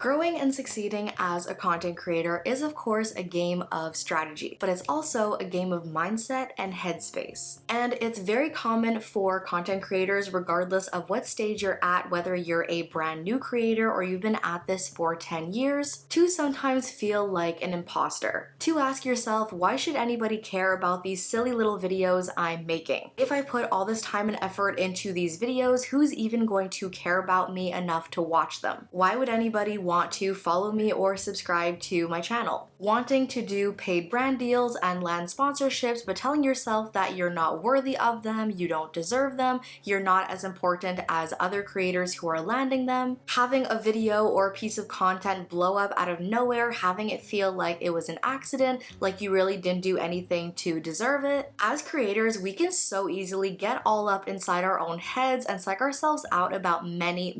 Growing and succeeding as a content creator is of course a game of strategy, but it's also a game of mindset and headspace. And it's very common for content creators, regardless of what stage you're at, whether you're a brand new creator or you've been at this for 10 years, to sometimes feel like an imposter. To ask yourself, why should anybody care about these silly little videos I'm making? If I put all this time and effort into these videos, who's even going to care about me enough to watch them? Why would anybody want to follow me or subscribe to my channel? Wanting to do paid brand deals and land sponsorships, but telling yourself that you're not worthy of them, you don't deserve them, you're not as important as other creators who are landing them. Having a video or a piece of content blow up out of nowhere, having it feel like it was an accident, like you really didn't do anything to deserve it. As creators, we can so easily get all up inside our own heads and psych ourselves out about many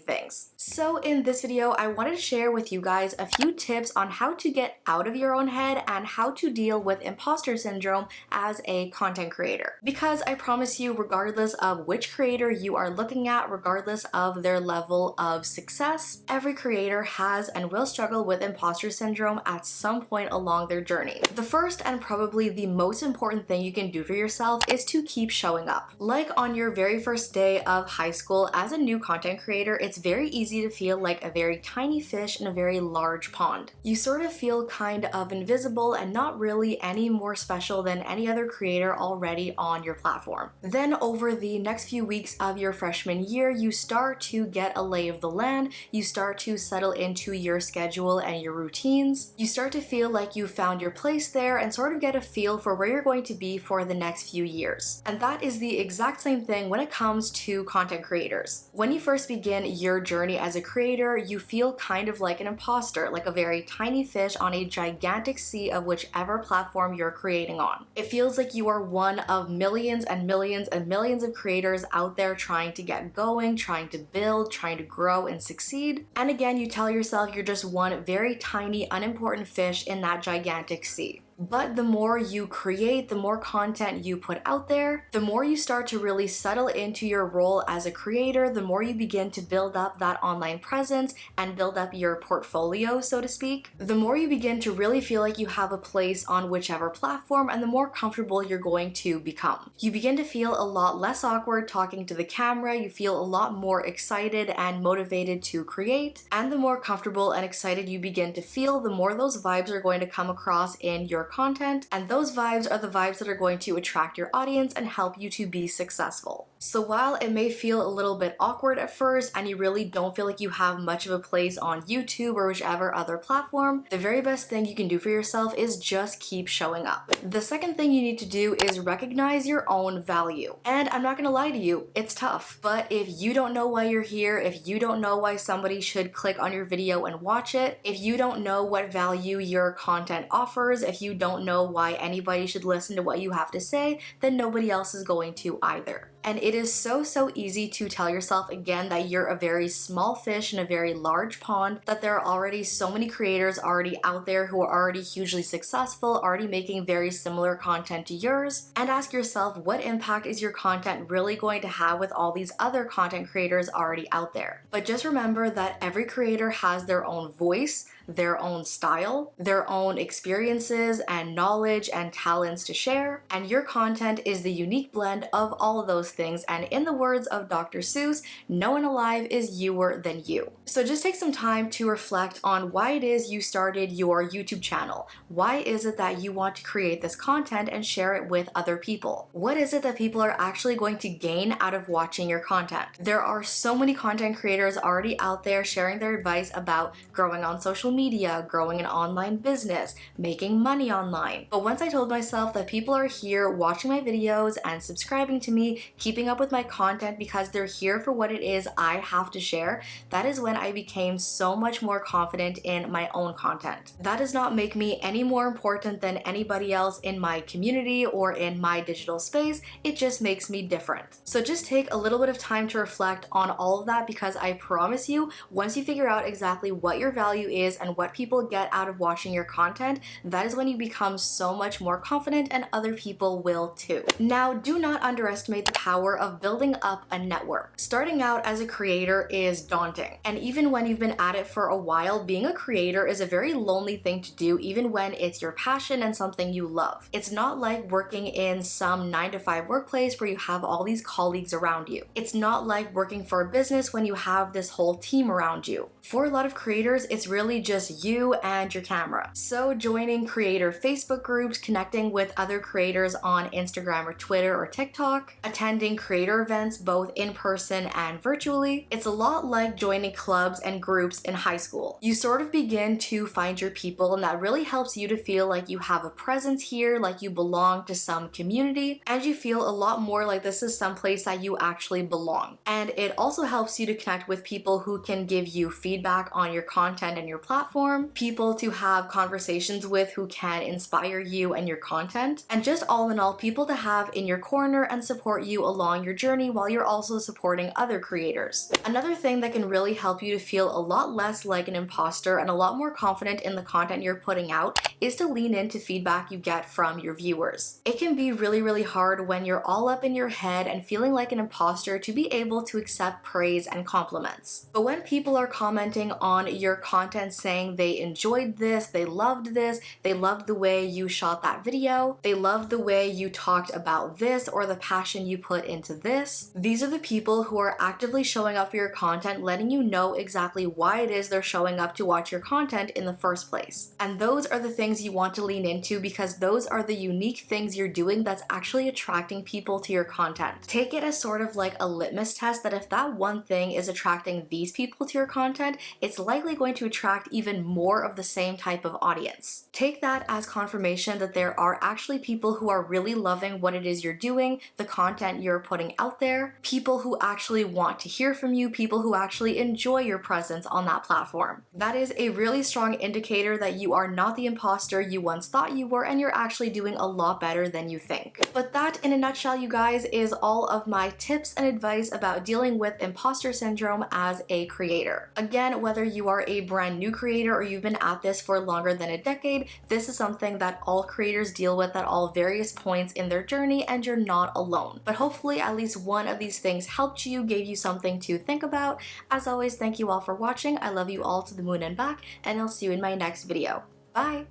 things. So in this video, I wanted to share with you guys a few tips on how to get out of your own head and how to deal with imposter syndrome as a content creator. Because I promise you, regardless of which creator you are looking at, regardless of their level of success, every creator has and will struggle with imposter syndrome at some point along their journey. The first and probably the most important thing you can do for yourself is to keep showing up. Like on your very first day of high school, as a new content creator, it's very easy to feel like a very tiny fish in a very large pond. You sort of feel kind of invisible and not really any more special than any other creator already on your platform. Then over the next few weeks of your freshman year, you start to get a lay of the land, you start to settle into your schedule and your routines, you start to feel like you found your place there and sort of get a feel for where you're going to be for the next few years. And that is the exact same thing when it comes to content creators. When you first begin your journey as a creator, you feel kind of like an imposter, like a very tiny fish on a gigantic sea of whichever platform you're creating on. It feels like you are one of millions and millions and millions of creators out there trying to get going, trying to build, trying to grow and succeed. And again, you tell yourself you're just one very tiny, unimportant fish in that gigantic sea. But the more you create, the more content you put out there, the more you start to really settle into your role as a creator, the more you begin to build up that online presence and build up your portfolio, so to speak, the more you begin to really feel like you have a place on whichever platform and the more comfortable you're going to become. You begin to feel a lot less awkward talking to the camera, you feel a lot more excited and motivated to create, and the more comfortable and excited you begin to feel, the more those vibes are going to come across in your content, and those vibes are the vibes that are going to attract your audience and help you to be successful. So while it may feel a little bit awkward at first and you really don't feel like you have much of a place on YouTube or whichever other platform, the very best thing you can do for yourself is just keep showing up. The second thing you need to do is recognize your own value. And I'm not gonna lie to you, it's tough. But if you don't know why you're here, if you don't know why somebody should click on your video and watch it, if you don't know what value your content offers, if you don't know why anybody should listen to what you have to say, then nobody else is going to either. And it is so easy to tell yourself again that you're a very small fish in a very large pond, that there are already so many creators already out there who are already hugely successful, already making very similar content to yours, and ask yourself, what impact is your content really going to have with all these other content creators already out there? But just remember that every creator has their own voice, their own style, their own experiences and knowledge and talents to share, and your content is the unique blend of all of those things, and in the words of Dr. Seuss, no one alive is youer than you. So just take some time to reflect on why it is you started your YouTube channel. Why is it that you want to create this content and share it with other people? What is it that people are actually going to gain out of watching your content? There are so many content creators already out there sharing their advice about growing on social media, growing an online business, making money online. But once I told myself that people are here watching my videos and subscribing to me, keeping up with my content because they're here for what it is I have to share, that is when I became so much more confident in my own content. That does not make me any more important than anybody else in my community or in my digital space, it just makes me different. So just take a little bit of time to reflect on all of that, because I promise you, once you figure out exactly what your value is and what people get out of watching your content, that is when you become so much more confident and other people will too. Now, do not underestimate the power of building up a network. Starting out as a creator is daunting, and even when you've been at it for a while, being a creator is a very lonely thing to do, even when it's your passion and something you love. It's not like working in some 9-to-5 workplace where you have all these colleagues around you. It's not like working for a business when you have this whole team around you. For a lot of creators, it's really just you and your camera. So joining creator Facebook groups, connecting with other creators on Instagram or Twitter or TikTok, attending creator events both in person and virtually, it's a lot like joining clubs and groups in high school. You sort of begin to find your people, and that really helps you to feel like you have a presence here, like you belong to some community, and you feel a lot more like this is someplace that you actually belong. And it also helps you to connect with people who can give you feedback on your content and your platform, people to have conversations with who can inspire you and your content, and just all in all, people to have in your corner and support you along your journey while you're also supporting other creators. Another thing that can really help you to feel a lot less like an imposter and a lot more confident in the content you're putting out is to lean into feedback you get from your viewers. It can be really hard when you're all up in your head and feeling like an imposter to be able to accept praise and compliments. But when people are commenting on your content saying they enjoyed this, they loved the way you shot that video, they loved the way you talked about this or the passion you put into this, these are the people who are actively showing up for your content, letting you know exactly why it is they're showing up to watch your content in the first place. And those are the things you want to lean into, because those are the unique things you're doing that's actually attracting people to your content. Take it as sort of like a litmus test that if that one thing is attracting these people to your content, it's likely going to attract even more of the same type of audience. Take that as confirmation that there are actually people who are really loving what it is you're doing, the content you're putting out there, people who actually want to hear from you, people who actually enjoy your presence on that platform. That is a really strong indicator that you are not the imposter you once thought you were, and you're actually doing a lot better than you think. But that, in a nutshell, you guys, is all of my tips and advice about dealing with imposter syndrome as a creator. Again, whether you are a brand new creator or you've been at this for longer than a decade, this is something that all creators deal with at all various points in their journey, and you're not alone. But hopefully at least one of these things helped you, gave you something to think about. As always, thank you all for watching. I love you all to the moon and back, and I'll see you in my next video. Bye!